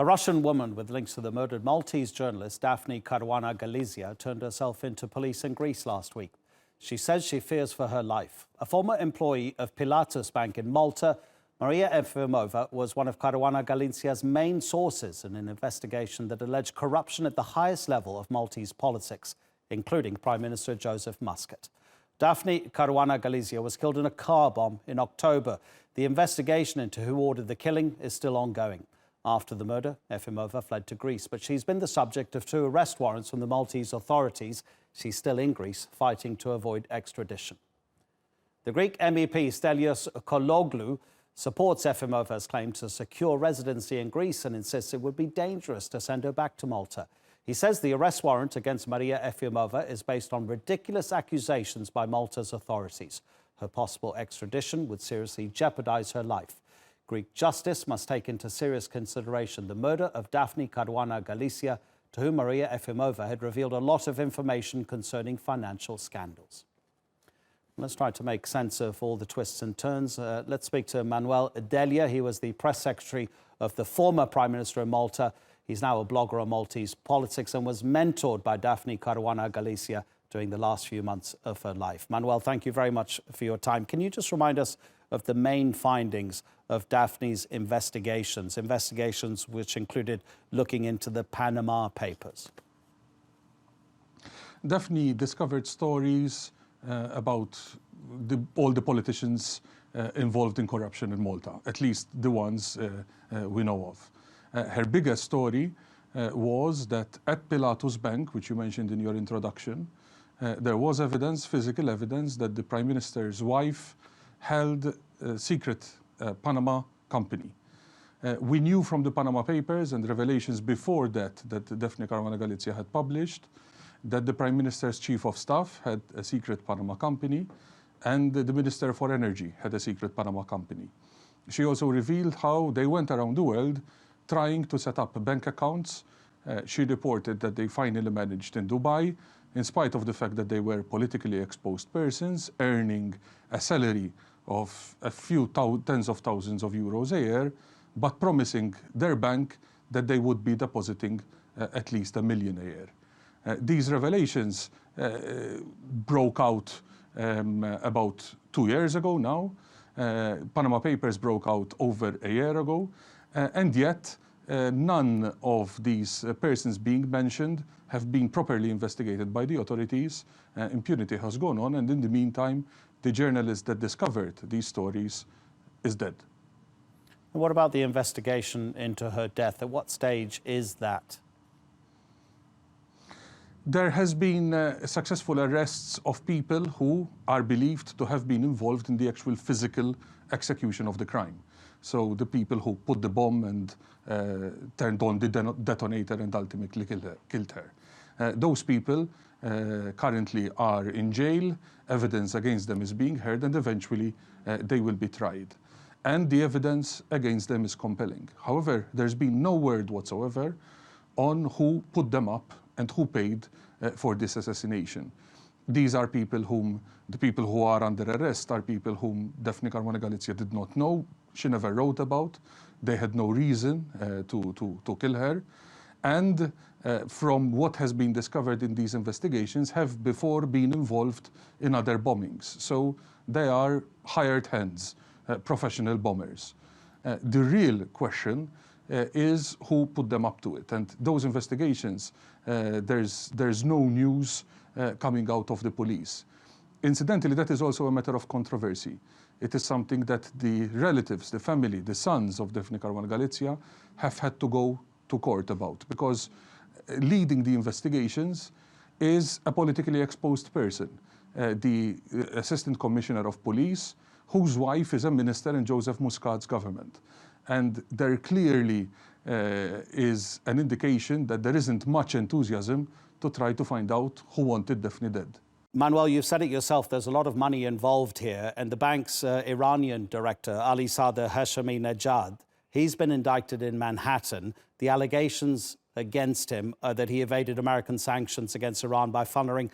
A Russian woman with links to the murdered Maltese journalist Daphne Caruana Galizia turned herself into police in Greece last week. She says she fears for her life. A former employee of Pilatus Bank in Malta, Maria Efimova, was one of Caruana Galizia's main sources in an investigation that alleged corruption at the highest level of Maltese politics, including Prime Minister Joseph Muscat. Daphne Caruana Galizia was killed in a car bomb in October. The investigation into who ordered the killing is still ongoing. After the murder, Efimova fled to Greece, but she's been the subject of 2 arrest warrants from the Maltese authorities. She's still in Greece, fighting to avoid extradition. The Greek MEP Stelios Kologlou supports Efimova's claim to secure residency in Greece and insists it would be dangerous to send her back to Malta. He says the arrest warrant against Maria Efimova is based on ridiculous accusations by Malta's authorities. Her possible extradition would seriously jeopardize her life. Greek justice must take into serious consideration the murder of Daphne Caruana Galizia, to whom Maria Efimova had revealed a lot of information concerning financial scandals. Let's try to make sense of all the twists and turns. Let's speak to Manuel Delia. He was the press secretary of the former Prime Minister of Malta. He's now a blogger on Maltese politics and was mentored by Daphne Caruana Galizia during the last few months of her life. Manuel, thank you very much for your time. Can you just remind us of the main findings of Daphne's investigations which included looking into the Panama Papers? Daphne discovered stories about all the politicians involved in corruption in Malta, at least the ones we know of. Her biggest story was that at Pilatus Bank, which you mentioned in your introduction, there was evidence, physical evidence, that the Prime Minister's wife held a secret Panama company. We knew from the Panama Papers and revelations before that Daphne Caruana Galizia had published that the Prime Minister's Chief of Staff had a secret Panama company and the Minister for Energy had a secret Panama company. She also revealed how they went around the world trying to set up bank accounts. She reported that they finally managed in Dubai, in spite of the fact that they were politically exposed persons, earning a salary of a few tens of thousands of euros a year, but promising their bank that they would be depositing at least $1 million a year. These revelations broke out about 2 years ago now. Panama Papers broke out over a year ago, and yet none of these persons being mentioned have been properly investigated by the authorities. Impunity has gone on, and in the meantime, the journalist that discovered these stories is dead. What about the investigation into her death? At what stage is that? There has been successful arrests of people who are believed to have been involved in the actual physical execution of the crime. So the people who put the bomb and turned on the detonator and ultimately killed her. Those people currently are in jail. Evidence against them is being heard, and eventually they will be tried. And the evidence against them is compelling. However, there's been no word whatsoever on who put them up and who paid for this assassination. These are people the people who are under arrest are people whom Daphne Caruana Galizia did not know. She never wrote about. They had no reason to kill her. And from what has been discovered in these investigations, have before been involved in other bombings. So they are hired hands, professional bombers. The real question is who put them up to it. And those investigations, there's no news coming out of the police. Incidentally, that is also a matter of controversy. It is something that the relatives, the family, the sons of Daphne Caruana Galizia have had to go to court about, because leading the investigations is a politically exposed person, the Assistant Commissioner of Police, whose wife is a minister in Joseph Muscat's government. And there clearly is an indication that there isn't much enthusiasm to try to find out who wanted Daphne dead. Manuel, you've said it yourself, there's a lot of money involved here, and the bank's Iranian director, Ali Sadr Hashemi Nejad, he's been indicted in Manhattan. The allegations against him are that he evaded American sanctions against Iran by funneling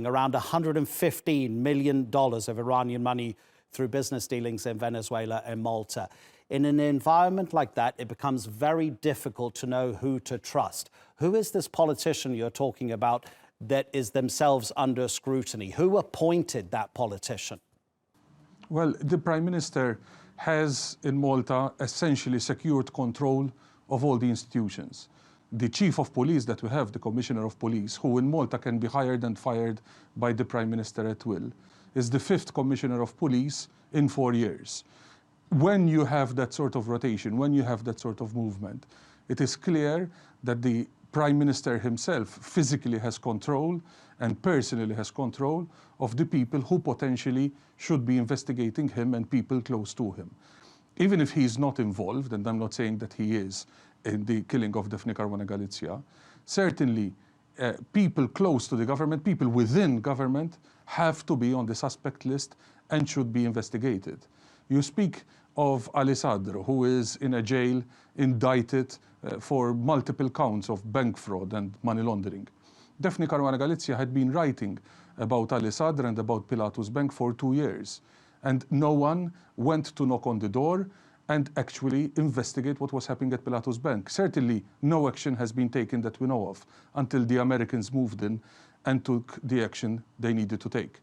around $115 million of Iranian money through business dealings in Venezuela and Malta. In an environment like that, it becomes very difficult to know who to trust. Who is this politician you're talking about that is themselves under scrutiny? Who appointed that politician? Well, the Prime Minister has in Malta essentially secured control of all the institutions. The Chief of Police that we have, the Commissioner of Police, who in Malta can be hired and fired by the Prime Minister at will, is the 5th Commissioner of Police in 4 years. When you have that sort of rotation, when you have that sort of movement, it is clear that the Prime Minister himself physically has control and personally has control of the people who potentially should be investigating him and people close to him. Even if he is not involved, and I'm not saying that he is, in the killing of Daphne Caruana Galizia, certainly people close to the government, people within government, have to be on the suspect list and should be investigated. You speak of Ali Sadr, who is in a jail indicted for multiple counts of bank fraud and money laundering. Daphne Caruana Galizia had been writing about Ali Sadr and about Pilatus Bank for 2 years, and no one went to knock on the door and actually investigate what was happening at Pilatus Bank. Certainly, no action has been taken that we know of until the Americans moved in and took the action they needed to take.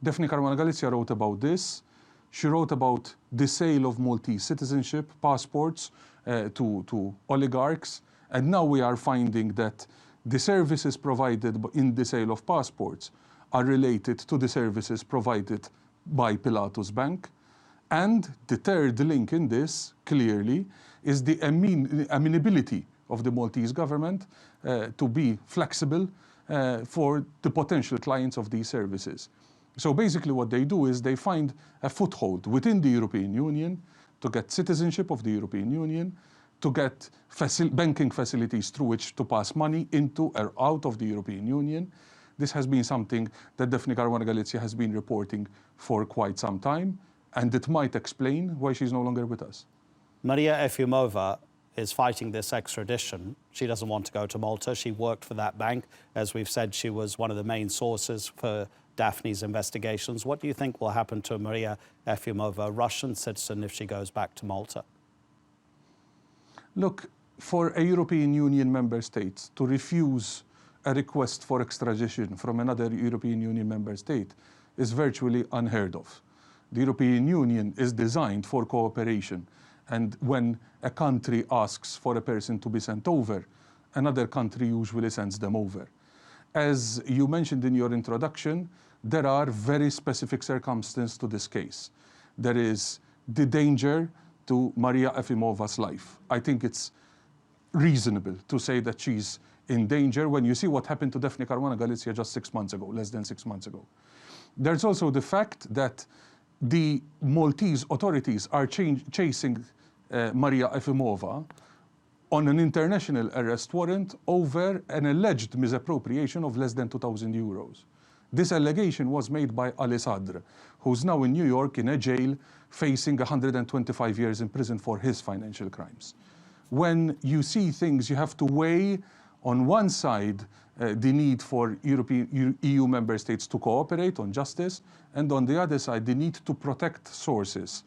Daphne Caruana Galizia wrote about this. She wrote about the sale of Maltese citizenship, passports, to oligarchs. And now we are finding that the services provided in the sale of passports are related to the services provided by Pilatus Bank. And the third link in this, clearly, is the amenability of the Maltese government to be flexible for the potential clients of these services. So basically what they do is they find a foothold within the European Union to get citizenship of the European Union, to get banking facilities through which to pass money into or out of the European Union. This has been something that Daphne Caruana Galizia has been reporting for quite some time, and it might explain why she's no longer with us. Maria Efimova is fighting this extradition. She doesn't want to go to Malta. She worked for that bank. As we've said, she was one of the main sources for Daphne's investigations. What do you think will happen to Maria Efimova, a Russian citizen, if she goes back to Malta? Look, for a European Union member state to refuse a request for extradition from another European Union member state is virtually unheard of. The European Union is designed for cooperation, and when a country asks for a person to be sent over, another country usually sends them over. As you mentioned in your introduction, there are very specific circumstances to this case. There is the danger to Maria Efimova's life. I think it's reasonable to say that she's in danger when you see what happened to Daphne Caruana Galizia just 6 months ago, less than 6 months ago. There's also the fact that the Maltese authorities are chasing Maria Efimova on an international arrest warrant over an alleged misappropriation of less than 2,000 euros. This allegation was made by Ali Sadr, who's now in New York in a jail facing 125 years in prison for his financial crimes. When you see things, you have to weigh on one side the need for EU member states to cooperate on justice, and on the other side, the need to protect sources.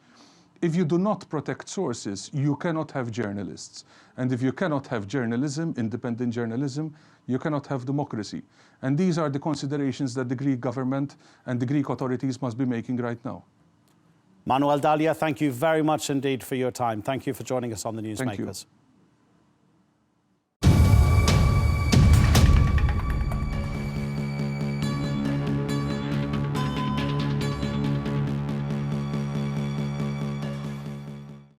If you do not protect sources, you cannot have journalists. And if you cannot have journalism, independent journalism, you cannot have democracy. And these are the considerations that the Greek government and the Greek authorities must be making right now. Manuel Dalia, thank you very much indeed for your time. Thank you for joining us on the Newsmakers. Thank you.